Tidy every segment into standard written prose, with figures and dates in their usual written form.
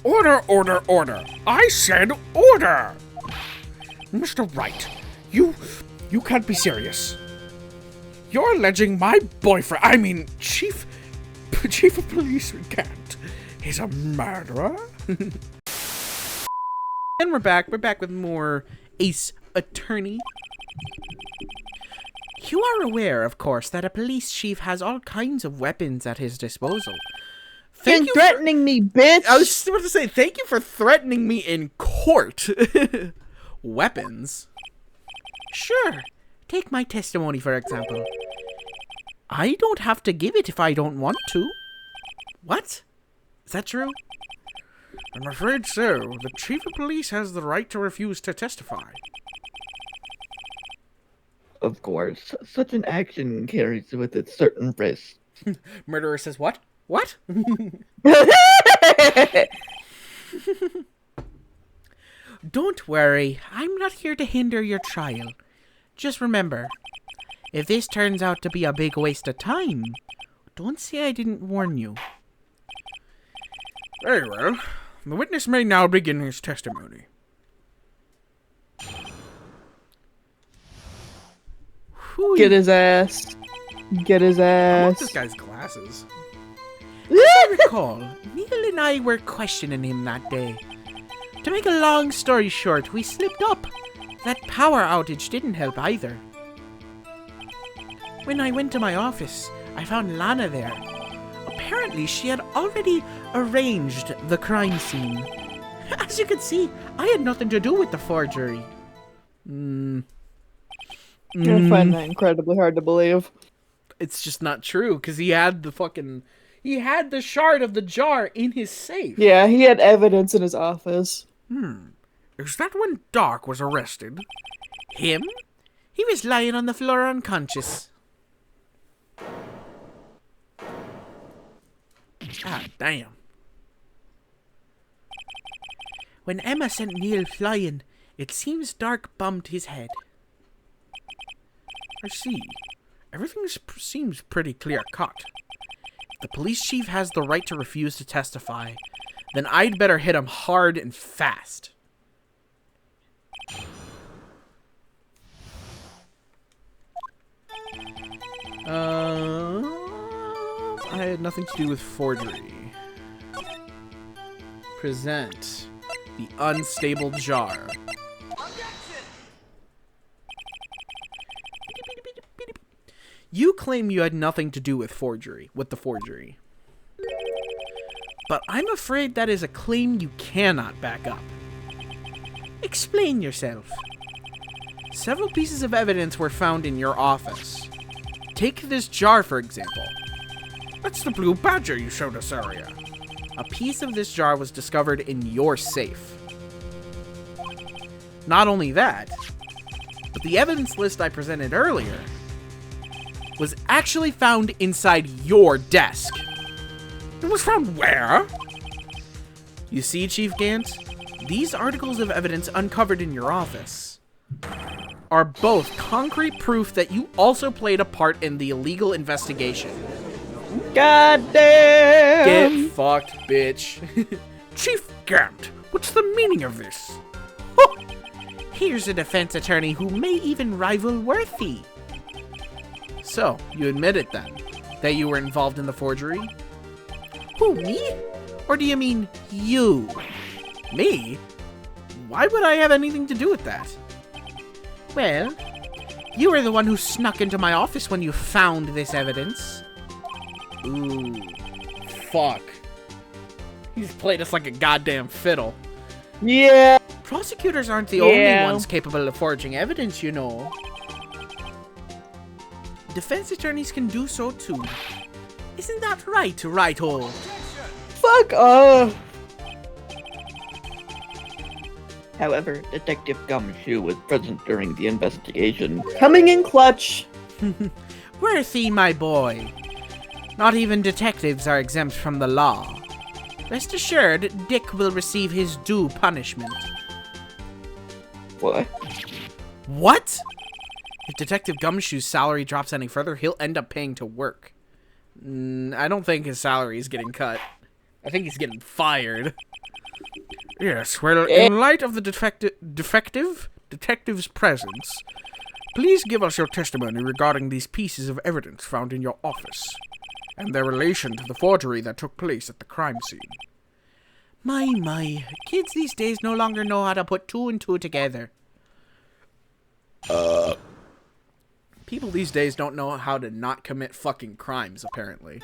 Order, order, order. I said order. Mr. Wright, you can't be serious. You're alleging my boyfriend, Chief of Police Gant, is a murderer? And we're back with more Ace Attorney. You are aware, of course, that a police chief has all kinds of weapons at his disposal. Thank you threatening me, bitch! I was just about to say, thank you for threatening me in court. Weapons? Sure. Take my testimony, for example. I don't have to give it if I don't want to. What? Is that true? I'm afraid so. The chief of police has the right to refuse to testify. Of course, such an action carries with it certain risks. Murderer says what? What? Don't worry, I'm not here to hinder your trial. Just remember, if this turns out to be a big waste of time, don't say I didn't warn you. Very well. The witness may now begin his testimony. Get his ass. Get his I want ass. this guy's glasses. As I recall, Neil and I were questioning him that day. To make a long story short, we slipped up. That power outage didn't help either. When I went to my office, I found Lana there. Apparently, she had already arranged the crime scene. As you can see, I had nothing to do with the forgery. I find that incredibly hard to believe. It's just not true, because he had the shard of the jar in his safe. Yeah, he had evidence in his office. Is that when Doc was arrested? Him? He was lying on the floor unconscious. God damn. When Emma sent Neil flying, it seems Dark bumped his head. I see. Everything seems pretty clear-cut. If the police chief has the right to refuse to testify, then I'd better hit him hard and fast. I had nothing to do with forgery. Present the unstable jar. You claim you had nothing to do with the forgery. But I'm afraid that is a claim you cannot back up. Explain yourself. Several pieces of evidence were found in your office. Take this jar, for example. That's the blue badger you showed us earlier. A piece of this jar was discovered in your safe. Not only that, but the evidence list I presented earlier was actually found inside your desk. It was found where? You see, Chief Gant, these articles of evidence uncovered in your office are both concrete proof that you also played a part in the illegal investigation. God damn! Get fucked, bitch. Chief Gant, what's the meaning of this? Oh, here's a defense attorney who may even rival Worthy. So, you admit it then, that you were involved in the forgery? Who, me? Or do you mean you? Me? Why would I have anything to do with that? Well, you were the one who snuck into my office when you found this evidence. Ooh. Fuck. He's played us like a goddamn fiddle. Yeah. Prosecutors aren't the only ones capable of forging evidence, you know. Defense attorneys can do so too. Isn't that right, Righto? Fuck off. However, Detective Gumshoe was present during the investigation. Coming in clutch. Worthy, my boy. Not even detectives are exempt from the law. Rest assured, Dick will receive his due punishment. What? What? If Detective Gumshoe's salary drops any further, he'll end up paying to work. I don't think his salary is getting cut. I think he's getting fired. Yes, well, in light of the detective's presence, please give us your testimony regarding these pieces of evidence found in your office, and their relation to the forgery that took place at the crime scene. My. Kids these days no longer know how to put two and two together. People these days don't know how to not commit fucking crimes, apparently.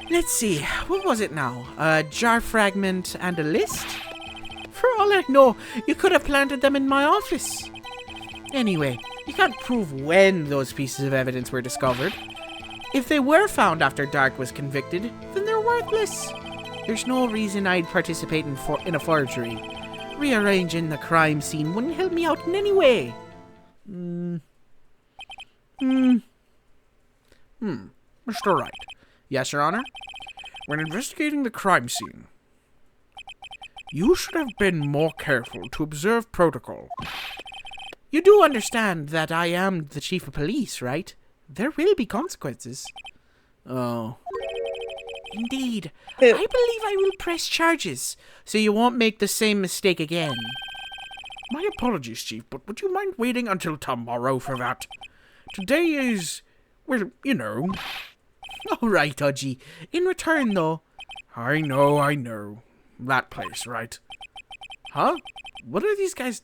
Let's see, what was it now? A jar fragment and a list? For all I know, you could have planted them in my office. Anyway, you can't prove when those pieces of evidence were discovered. If they were found after Dark was convicted, then they're worthless. There's no reason I'd participate in a forgery. Rearranging the crime scene wouldn't help me out in any way. Mr. Wright. Yes, Your Honor? When investigating the crime scene, you should have been more careful to observe protocol. You do understand that I am the chief of police, right? There will be consequences. Oh. Indeed. I believe I will press charges, so you won't make the same mistake again. My apologies, Chief, but would you mind waiting until tomorrow for that? Today is, well, you know. All right, Udgy. In return, though... I know. That place, right? Huh? What are these guys?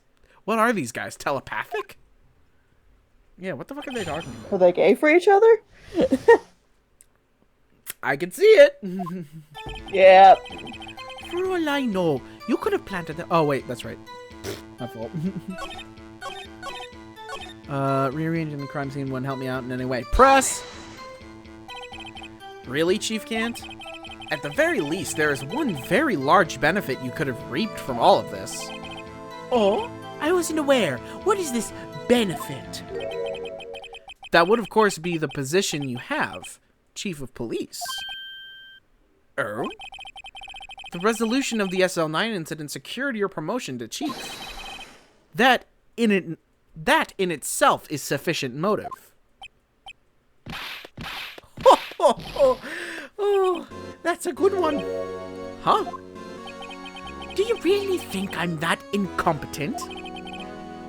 Telepathic? Yeah, what the fuck are they talking about? Are they gay for each other? I can see it. Yeah. For all I know, you could have planted them. Oh, wait, that's right. My fault. Rearranging the crime scene wouldn't help me out in any way. Press! Really, Chief Gant? At the very least, there is one very large benefit you could have reaped from all of this. Oh? I wasn't aware. What is this benefit? That would, of course, be the position you have, Chief of Police. Oh? The resolution of the SL9 incident secured your promotion to Chief. That in itself is sufficient motive. Oh, that's a good one. Huh? Do you really think I'm that incompetent?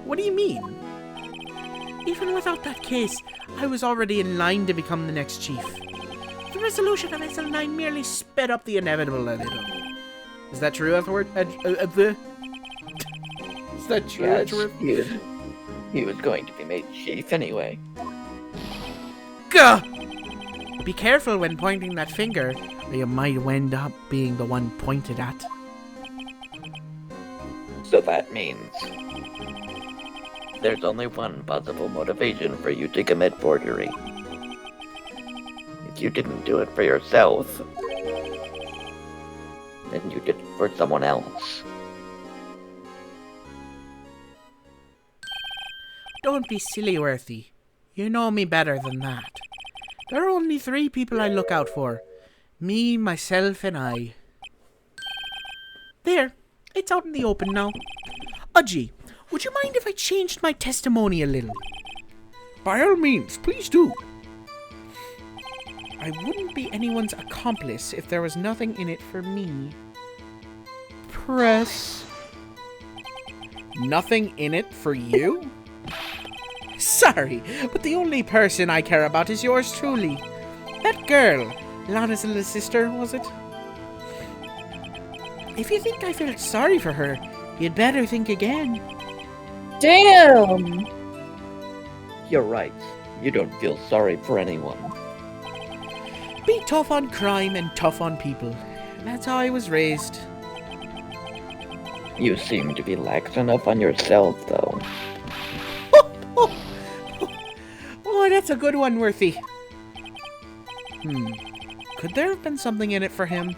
What do you mean? Even without that case, I was already in line to become the next chief. The resolution of SL9 merely sped up the inevitable a little. Is that true, Edgeworth? Is that true, Edgeworth? He was going to be made chief anyway. Gah! Be careful when pointing that finger, or you might end up being the one pointed at. So that means there's only one possible motivation for you to commit forgery. If you didn't do it for yourself, then you did it for someone else. Don't be silly, Worthy. You know me better than that. There are only 3 people I look out for. Me, myself, and I. There. It's out in the open now. Udgy, would you mind if I changed my testimony a little? By all means, please do. I wouldn't be anyone's accomplice if there was nothing in it for me. Press. Nothing in it for you? Sorry, but the only person I care about is yours truly. That girl, Lana's little sister, was it? If you think I felt sorry for her, you'd better think again. Damn! You're right. You don't feel sorry for anyone. Be tough on crime and tough on people. That's how I was raised. You seem to be lax enough on yourself, though. Oh, that's a good one, Worthy. Could there have been something in it for him?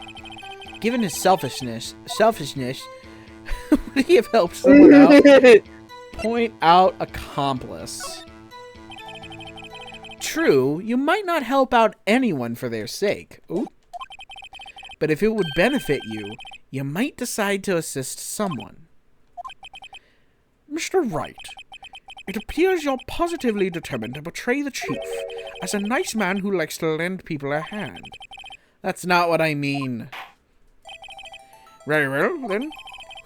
Given his selfishness, would he have helped someone out? Point out accomplice. True, you might not help out anyone for their sake. Ooh. But if it would benefit you, you might decide to assist someone. Mr. Wright, it appears you're positively determined to portray the chief as a nice man who likes to lend people a hand. That's not what I mean. Very well, then.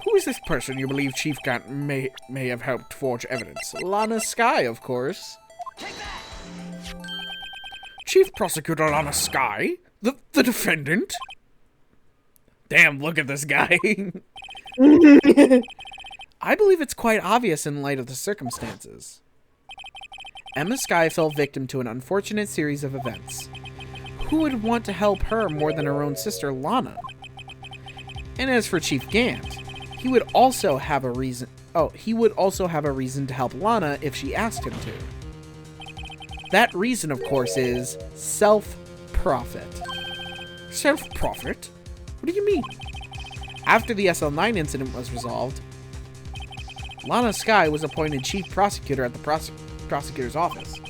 Who is this person you believe Chief Gant may have helped forge evidence? Lana Sky, of course. Chief Prosecutor Lana Sky? The defendant? Damn, look at this guy. I believe it's quite obvious in light of the circumstances. Emma Sky fell victim to an unfortunate series of events. Who would want to help her more than her own sister, Lana? And as for Chief Gant, he would also have a reason to help Lana if she asked him to. That reason, of course, is self-profit. Self-profit? What do you mean? After the SL9 incident was resolved, Lana Sky was appointed chief prosecutor at the prosecutor's office.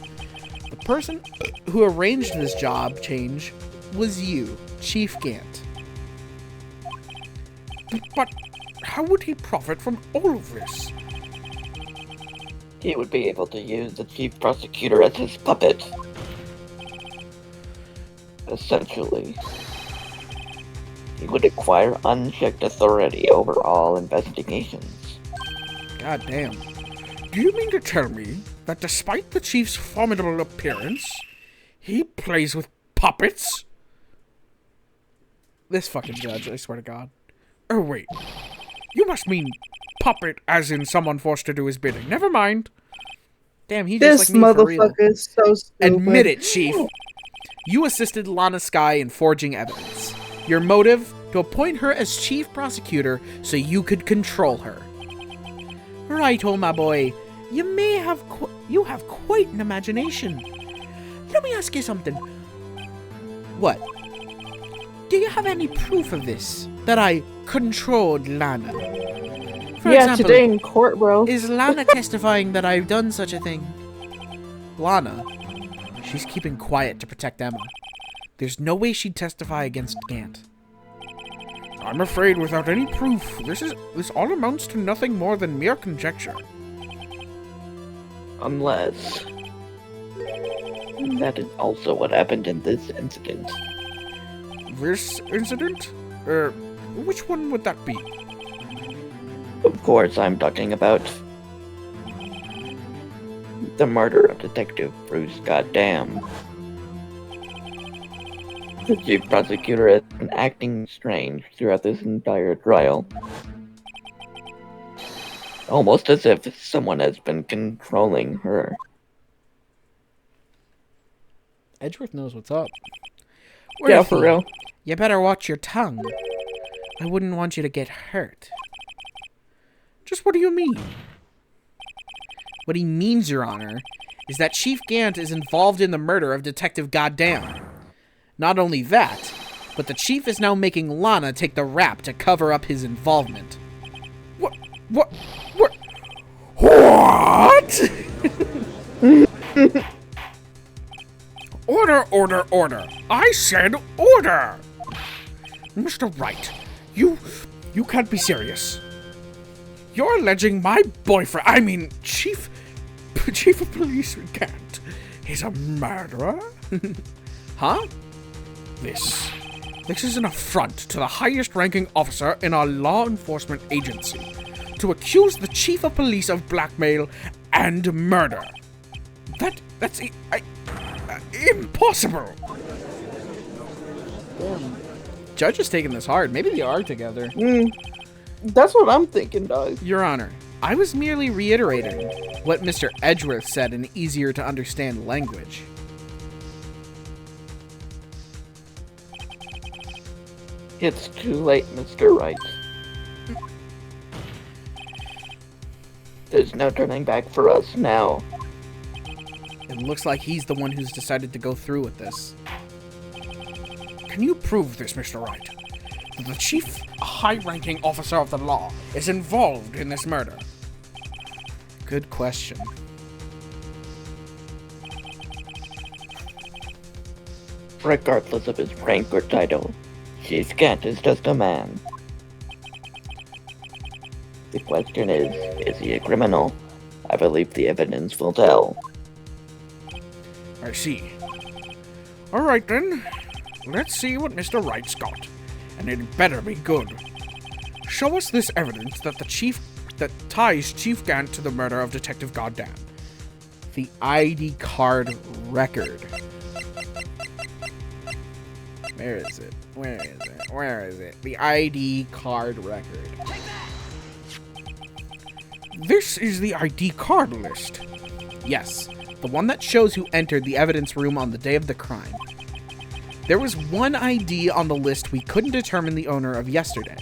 The person who arranged this job change was you, Chief Gant. But how would he profit from all of this? He would be able to use the chief prosecutor as his puppet. Essentially, he would acquire unchecked authority over all investigations. God damn. Do you mean to tell me that despite the chief's formidable appearance, he plays with puppets? This fucking judge, I swear to God. Oh, wait. You must mean puppet as in someone forced to do his bidding. Never mind. Damn, he just This like me for real. motherfucker is so stupid. Admit it, Chief. You assisted Lana Sky in forging evidence. Your motive? To appoint her as chief prosecutor so you could control her. Right, oh my boy. You have quite an imagination. Let me ask you something. What? Do you have any proof of this? That I controlled Lana? For Yeah, example, today in court, bro. is Lana testifying that I've done such a thing? Lana? She's keeping quiet to protect Emma. There's no way she'd testify against Gant. I'm afraid without any proof, this all amounts to nothing more than mere conjecture. Unless... that is also what happened in this incident. This incident? Which one would that be? Of course, I'm talking about... the murder of Detective Bruce Goddamn. The chief prosecutor has been acting strange throughout this entire trial. Almost as if someone has been controlling her. Edgeworth knows what's up. Yeah, for real. You better watch your tongue. I wouldn't want you to get hurt. Just what do you mean? What he means, Your Honor, is that Chief Gant is involved in the murder of Detective Goddamn. Not only that, but the Chief is now making Lana take the rap to cover up his involvement. What? What? Order. I said order. Mr. Wright, you can't be serious. You're alleging my boyfriend, Chief of Police Gant, is a murderer? Huh? This is an affront to the highest ranking officer in our law enforcement agency. To accuse the chief of police of blackmail and murder. That's impossible. Damn. Judge is taking this hard. Maybe they are together. That's what I'm thinking, dog. Your Honor, I was merely reiterating what Mr. Edgeworth said in easier to understand language. It's too late, Mr. Wright. There's no turning back for us now. It looks like he's the one who's decided to go through with this. Can you prove this, Mr. Wright? That the chief, high-ranking officer of the law, is involved in this murder? Good question. Regardless of his rank or title, Chief Gant is just a man. The question is he a criminal? I believe the evidence will tell. I see. Alright then. Let's see what Mr. Wright's got. And it better be good. Show us this evidence that ties Chief Gant to the murder of Detective Goddamn. The ID card record. Where is it? Where is it? Where is it? The ID card record. This is the ID card list. Yes, the one that shows who entered the evidence room on the day of the crime. There was one ID on the list we couldn't determine the owner of yesterday.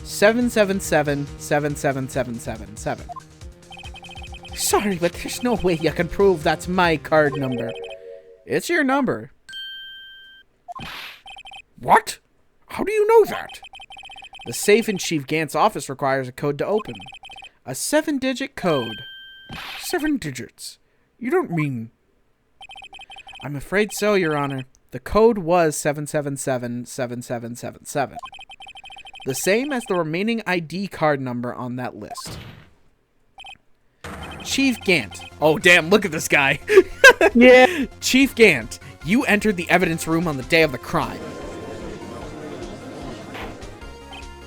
777-77777. Sorry, but there's no way you can prove that's my card number. It's your number. What? How do you know that? The safe in Chief Gant's office requires a code to open. A 7-digit code. 7 digits? You don't mean... I'm afraid so, Your Honor. The code was 777-7777. The same as the remaining ID card number on that list. Chief Gant. Oh, damn, look at this guy. Yeah. Chief Gant, you entered the evidence room on the day of the crime.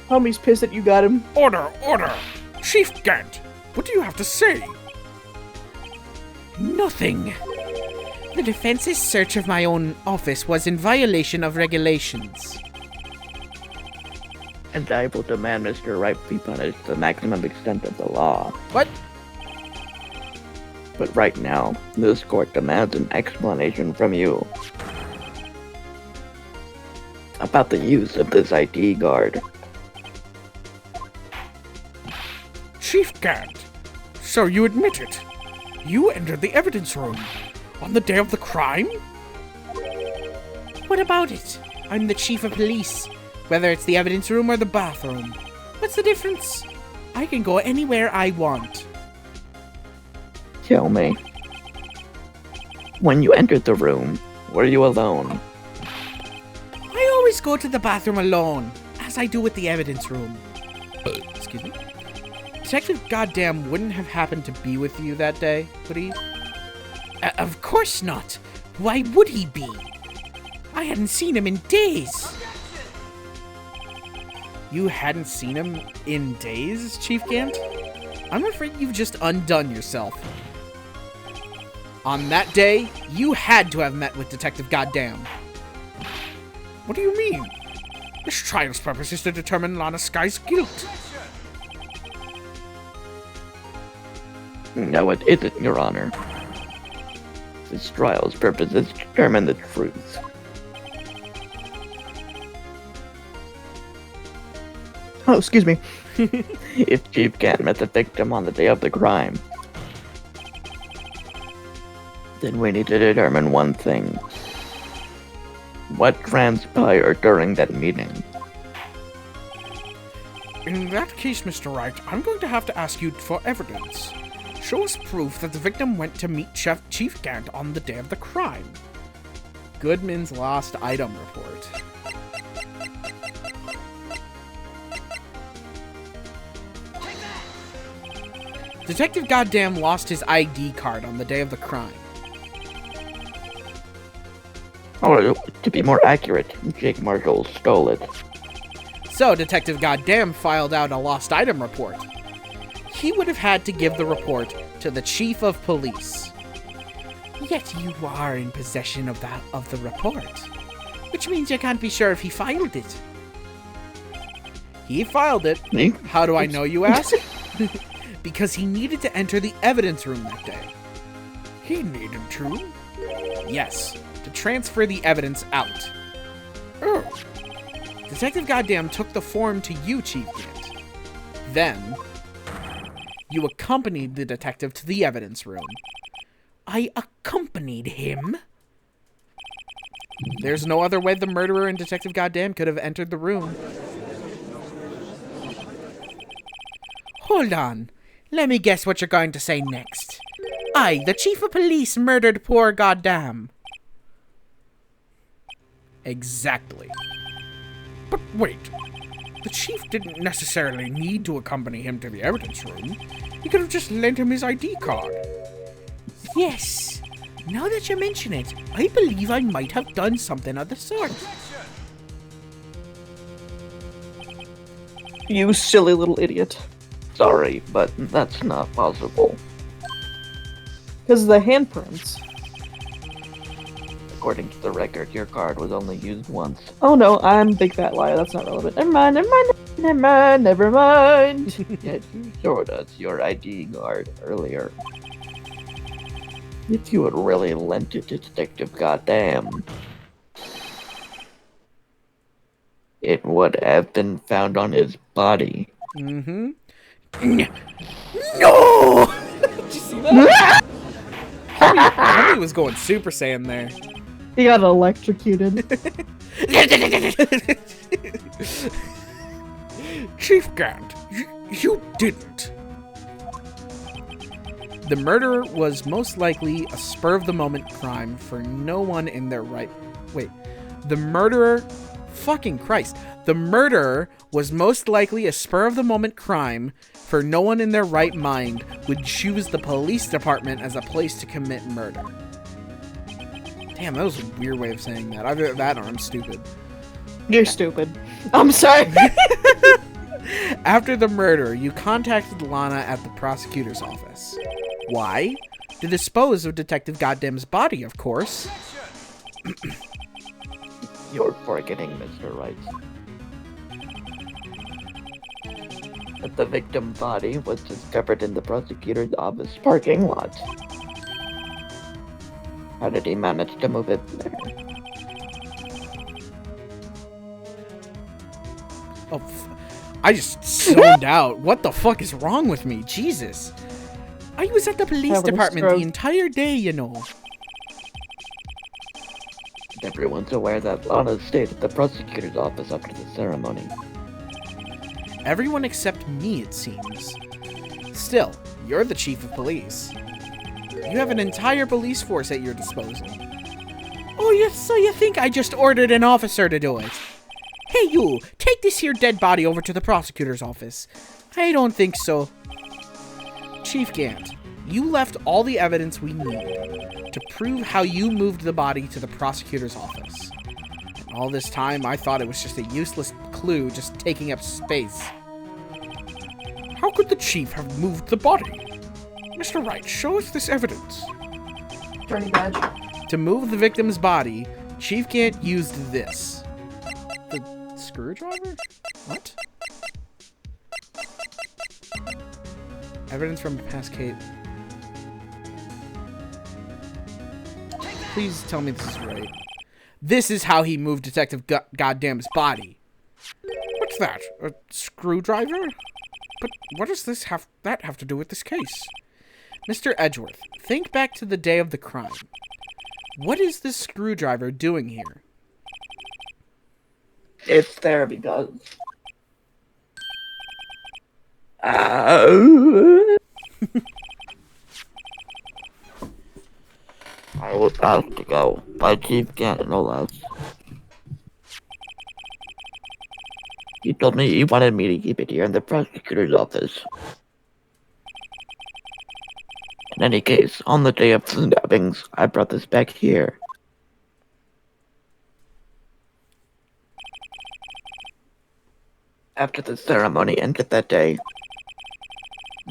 Homie's pissed that you got him. Order, order! Chief Gant, what do you have to say? Nothing. The defense's search of my own office was in violation of regulations. And I will demand Mr. Wright be punished to the maximum extent of the law. What? But right now, this court demands an explanation from you about the use of this ID card. Chief Gant, so you admit it. You entered the evidence room on the day of the crime? What about it? I'm the chief of police. Whether it's the evidence room or the bathroom. What's the difference? I can go anywhere I want. Tell me, when you entered the room, were you alone? I always go to the bathroom alone, as I do with the evidence room. Excuse me? Detective Goddamn wouldn't have happened to be with you that day, would he? Of course not. Why would he be? I hadn't seen him in days. You hadn't seen him in days, Chief Gant? I'm afraid you've just undone yourself. On that day, you had to have met with Detective Goddamn. What do you mean? This trial's purpose is to determine Lana Sky's guilt. No, it isn't, Your Honor. This trial's purpose is to determine the truth. Oh, excuse me. If Chief Gant met the victim on the day of the crime, then we need to determine one thing. What transpired during that meeting? In that case, Mr. Wright, I'm going to have to ask you for evidence. Show us proof that the victim went to meet Chief Gant on the day of the crime. Goodman's lost item report. Detective Goddamn lost his ID card on the day of the crime. Or, to be more accurate, Jake Marshall stole it. So Detective Goddamn filed out a lost item report. He would have had to give the report to the Chief of Police. Yet you are in possession of the report, which means you can't be sure if he filed it. He filed it. How do I know, you ask? Because he needed to enter the evidence room that day. He needed to? Yes, to transfer the evidence out. Oh. Detective Goddamn took the form to you, Chief Gant. Then, you accompanied the detective to the evidence room. I accompanied him? There's no other way the murderer and Detective Goddamn could have entered the room. Hold on. Let me guess what you're going to say next. I, the Chief of Police, murdered poor Goddamn. Exactly. But wait. The Chief didn't necessarily need to accompany him to the evidence room. He could have just lent him his ID card. Yes. Now that you mention it, I believe I might have done something of the sort. You silly little idiot. Sorry, but that's not possible. Because of the handprints. According to the record, your card was only used once. Oh no, I'm a big fat liar. That's not relevant. Never mind, never mind, never mind, never mind. Yet you showed us your ID card earlier. If you had really lent it to Detective Goddamn, it would have been found on his body. Mm-hmm. No! Did you see that? Homie was going Super Saiyan there. He got electrocuted. Chief Gant, you didn't. The murder was most likely a spur-of-the-moment crime for no one in their right... Wait. The murderer... Fucking Christ. The murderer was most likely a spur-of-the-moment crime for no one in their right mind would choose the police department as a place to commit murder. Damn, that was a weird way of saying that. Either that or I'm stupid. You're stupid. I'm sorry. After the murder, you contacted Lana at the prosecutor's office. Why? To dispose of Detective Goddamn's body, of course. You're forgetting, Mr. Wright. That the victim's body was discovered in the prosecutor's office parking lot. How did he manage to move it there? Oh, I just zoned out. What the fuck is wrong with me? Jesus. I was at the police Having a department stroke. the entire day, you know. Everyone's aware that Lana stayed at the prosecutor's office after the ceremony. Everyone except me, it seems. Still, you're the chief of police. You have an entire police force at your disposal. Oh, so you think I just ordered an officer to do it? Hey, you, take this here dead body over to the prosecutor's office. I don't think so. Chief Gant, you left all the evidence we need to prove how you moved the body to the prosecutor's office. All this time, I thought it was just a useless clue just taking up space. How could the chief have moved the body? Mr. Wright, show us this evidence. Attorney badge. To move the victim's body, Chief Gant used this. The screwdriver? What? Evidence from past case. Please tell me this is right. This is how he moved Detective Goddamn's body. What's that? A screwdriver? But what does that have to do with this case? Mr. Edgeworth, think back to the day of the crime. What is this screwdriver doing here? It's there because... I was asked to go by Chief Gant, no less. He told me he wanted me to keep it here in the prosecutor's office. In any case, on the day of the stabbings, I brought this back here. After the ceremony ended that day,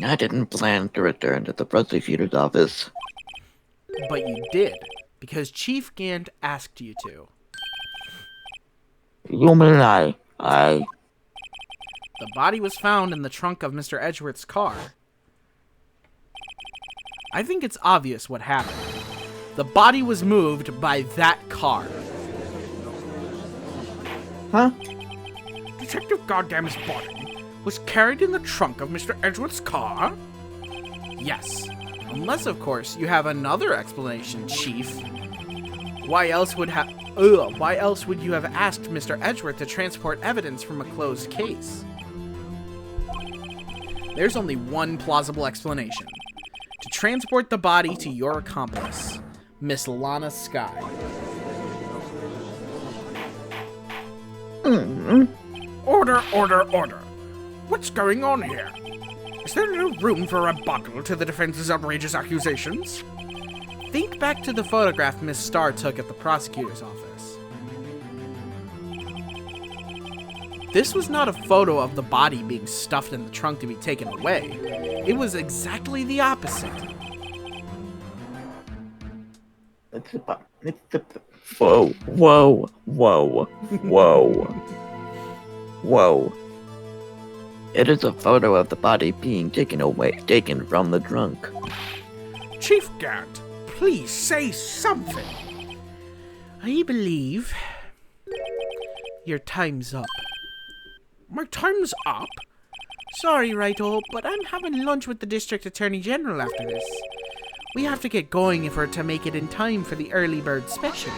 I didn't plan to return to the prosecutor's office. But you did, because Chief Gant asked you to. You mean I... The body was found in the trunk of Mr. Edgeworth's car. I think it's obvious what happened. The body was moved by that car. Huh? Detective Goddamn's body was carried in the trunk of Mr. Edgeworth's car? Yes. Unless, of course, you have another explanation, Chief. Why else would you have asked Mr. Edgeworth to transport evidence from a closed case? There's only one plausible explanation. To transport the body to your accomplice, Miss Lana Skye. Order, order, order. What's going on here? Is there no room for rebuttal to the defense's outrageous accusations? Think back to the photograph Miss Starr took at the prosecutor's office. This was not a photo of the body being stuffed in the trunk to be taken away. It was exactly the opposite. Whoa. It is a photo of the body being taken from the trunk. Chief Gant, please say something. I believe your time's up. My time's up? Sorry, Righto, but I'm having lunch with the District Attorney General after this. We have to get going if we're to make it in time for the early bird special.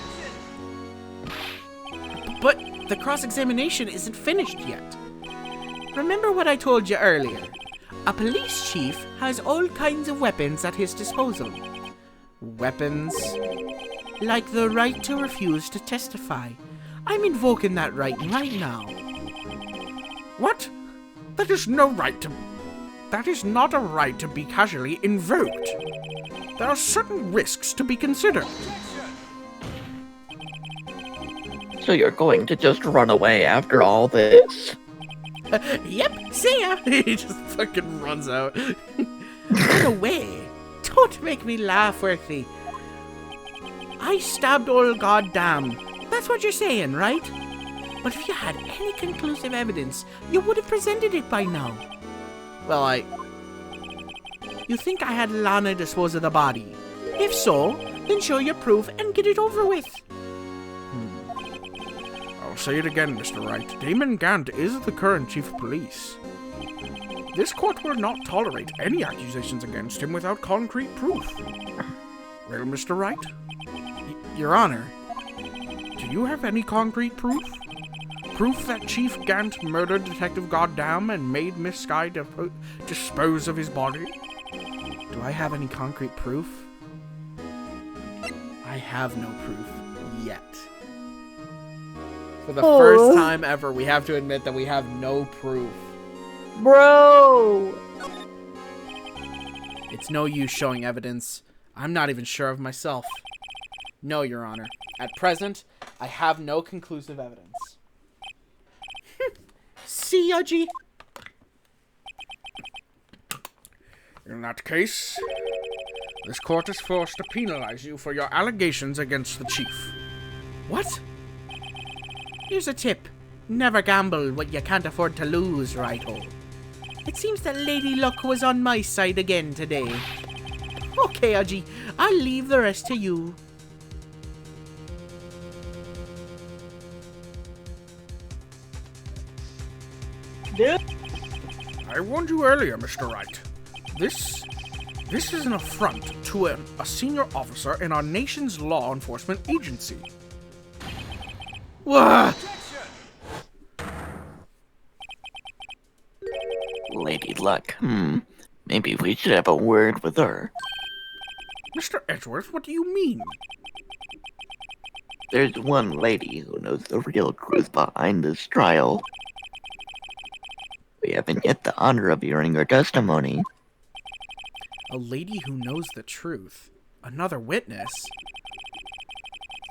But the cross-examination isn't finished yet. Remember what I told you earlier? A police chief has all kinds of weapons at his disposal. Weapons like the right to refuse to testify. I'm invoking that right now. What? That is no right to... That is not a right to be casually invoked. There are certain risks to be considered. So you're going to just run away after all this? Yep, see ya! He just fucking runs out. Run away! Don't make me laugh, Worthy. I stabbed old goddamn. That's what you're saying, right? But if you had any conclusive evidence, you would have presented it by now. Well, You think I had Lana dispose of the body? If so, then show your proof and get it over with. I'll say it again, Mr. Wright. Damon Gant is the current chief of police. This court will not tolerate any accusations against him without concrete proof. Well, Mr. Wright? Your Honor. Do you have any concrete proof? Proof that Chief Gant murdered Detective Goddamn and made Miss Skye dispose of his body? Do I have any concrete proof? I have no proof yet. For the first time ever, we have to admit that we have no proof. Bro! It's no use showing evidence. I'm not even sure of myself. No, Your Honor. At present, I have no conclusive evidence. See, Yudgy? In that case, this court is forced to penalize you for your allegations against the chief. What? Here's a tip. Never gamble what you can't afford to lose, Righto. It seems that Lady Luck was on my side again today. Okay, Udgy, I'll leave the rest to you. Dude. I warned you earlier, Mr. Wright. This is an affront to a senior officer in our nation's law enforcement agency. Wah! Lady Luck, maybe we should have a word with her. Mr. Edgeworth, what do you mean? There's one lady who knows the real truth behind this trial. We haven't yet the honor of hearing her testimony. A lady who knows the truth. Another witness.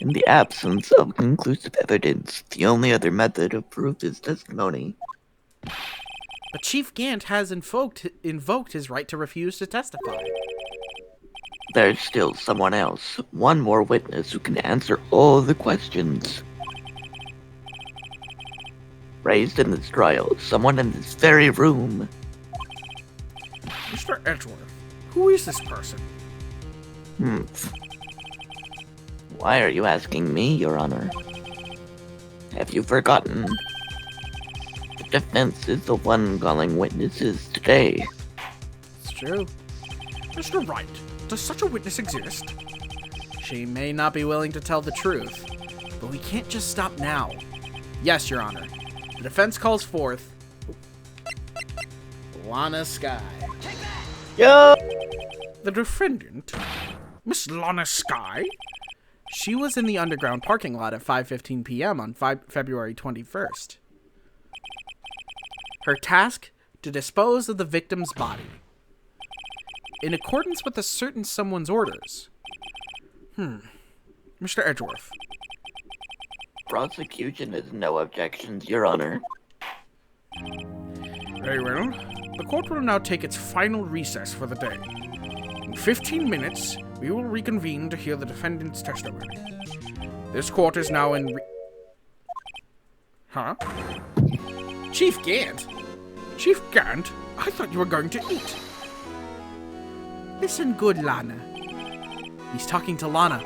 In the absence of conclusive evidence, the only other method of proof is testimony. But Chief Gant has invoked his right to refuse to testify. There's still someone else, one more witness who can answer all the questions raised in this trial, someone in this very room. Mr. Edgeworth, who is this person? Why are you asking me, Your Honor? Have you forgotten? The defense is the one calling witnesses today. It's true. Mr. Wright, does such a witness exist? She may not be willing to tell the truth, but we can't just stop now. Yes, Your Honor. The defense calls forth Lana Skye. Yo! The defendant, Miss Lana Skye? She was in the underground parking lot at 5:15 p.m. on February 21st. Her task? To dispose of the victim's body. In accordance with a certain someone's orders. Mr. Edgeworth. Prosecution has no objections, Your Honor. Very well. The court will now take its final recess for the day. In 15 minutes, we will reconvene to hear the defendant's testimony. This court is now in Huh? Chief Gant? Chief Gant? I thought you were going to eat. Listen good, Lana. He's talking to Lana.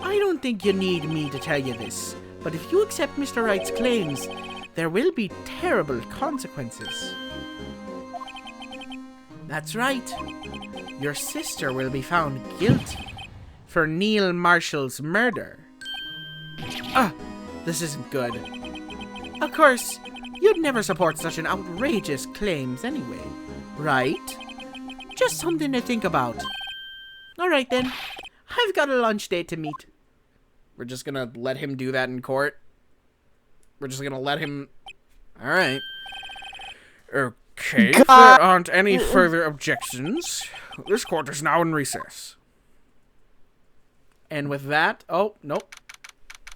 I don't think you need me to tell you this, but if you accept Mr. Wright's claims, there will be terrible consequences. That's right. Your sister will be found guilty for Neil Marshall's murder. This isn't good. Of course, you'd never support such an outrageous claims anyway, right? Just something to think about. Alright then, I've got a lunch date to meet. We're just gonna let him do that in court? We're just gonna let him... Alright. Okay, if there aren't any further objections, this court is now in recess. And with that... Oh, nope.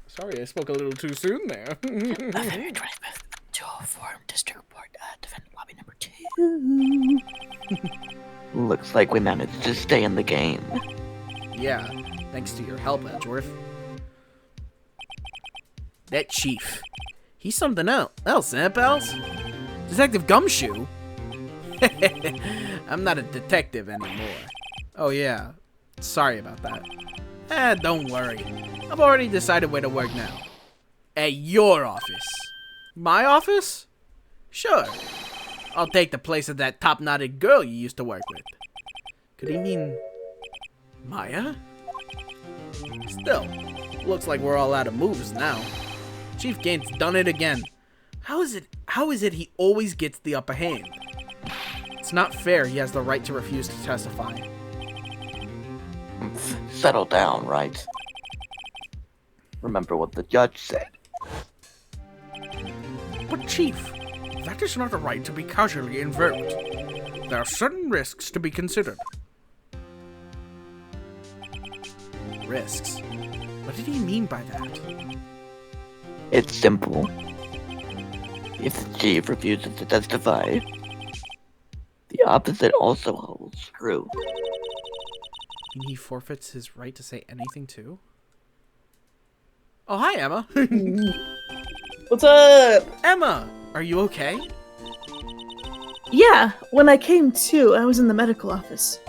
Sorry, I spoke a little too soon there. February 25th, 204, District Court, Defendant Lobby number 2. Looks like we managed to stay in the game. Yeah, thanks to your help, Edgeworth. That chief. He's something else, eh, pals? Detective Gumshoe? I'm not a detective anymore. Oh, yeah. Sorry about that. Don't worry. I've already decided where to work now. At your office. My office? Sure. I'll take the place of that top-knotted girl you used to work with. Could he mean... Maya? Still, looks like we're all out of moves now. Chief Gant's done it again. How is it he always gets the upper hand? It's not fair he has the right to refuse to testify. Settle down, right? Remember what the judge said. But Chief, that is not a right to be casually invoked. There are certain risks to be considered. Risks? What did he mean by that? It's simple. If the chief refuses to testify, the opposite also holds true. He forfeits his right to say anything too? Oh, hi, Emma. What's up? Emma, are you okay? Yeah, when I came to, I was in the medical office.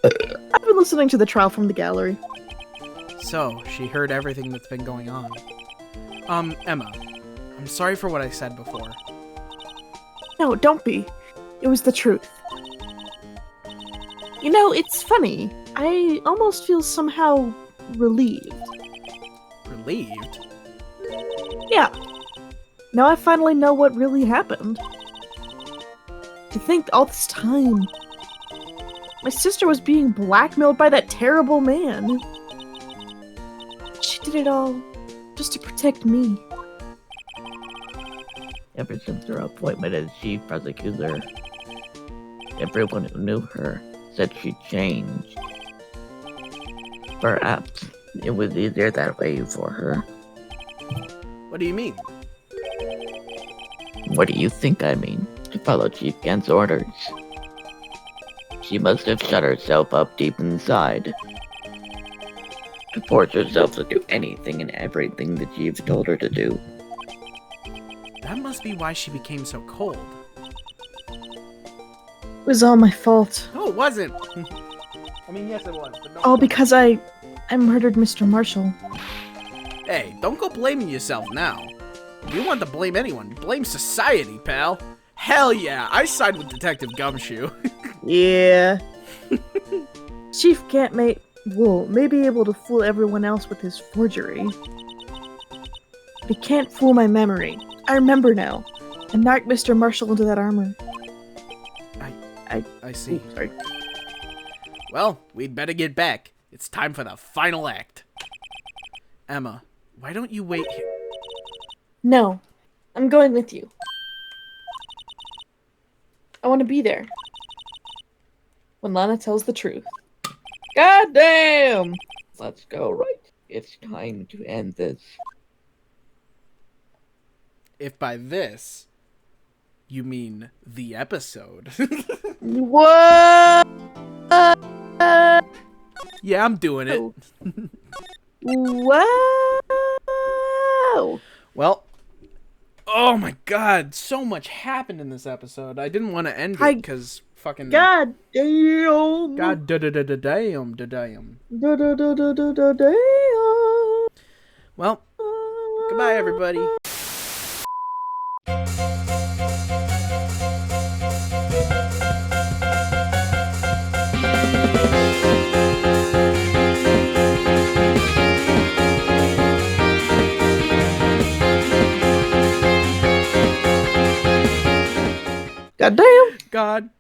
I've been listening to the trial from the gallery. So, she heard everything that's been going on. Emma, I'm sorry for what I said before. No, don't be. It was the truth. You know, it's funny. I almost feel somehow relieved. Relieved? Yeah. Now I finally know what really happened. To think all this time, my sister was being blackmailed by that terrible man. She did it all just to protect me. Ever since her appointment as chief prosecutor, everyone who knew her said she changed. Perhaps it was easier that way for her. What do you mean? What do you think I mean? To follow Chief Gant's orders. She must have shut herself up deep inside. To force herself to do anything and everything the chief told her to do. That must be why she became so cold. It was all my fault. No, it wasn't. I mean, yes, it was. But no, All because I murdered Mr. Marshall. Hey, don't go blaming yourself now. If you want to blame anyone, blame society, pal. Hell yeah, I side with Detective Gumshoe. Yeah. Chief Gant may be able to fool everyone else with his forgery. But he can't fool my memory. I remember now. I knocked Mr. Marshall into that armor. I see. Ooh, sorry. Well, we'd better get back. It's time for the final act. Emma, why don't you wait here? No. I'm going with you. I want to be there. When Lana tells the truth. God damn! Let's go, right? It's time to end this. If by this, You mean the episode? Whoa! Yeah, I'm doing it. Whoa! Well, oh my god, so much happened in this episode. I didn't want to end it because fucking... God damn! God damn. Damn! Well, goodbye, everybody. God damn! God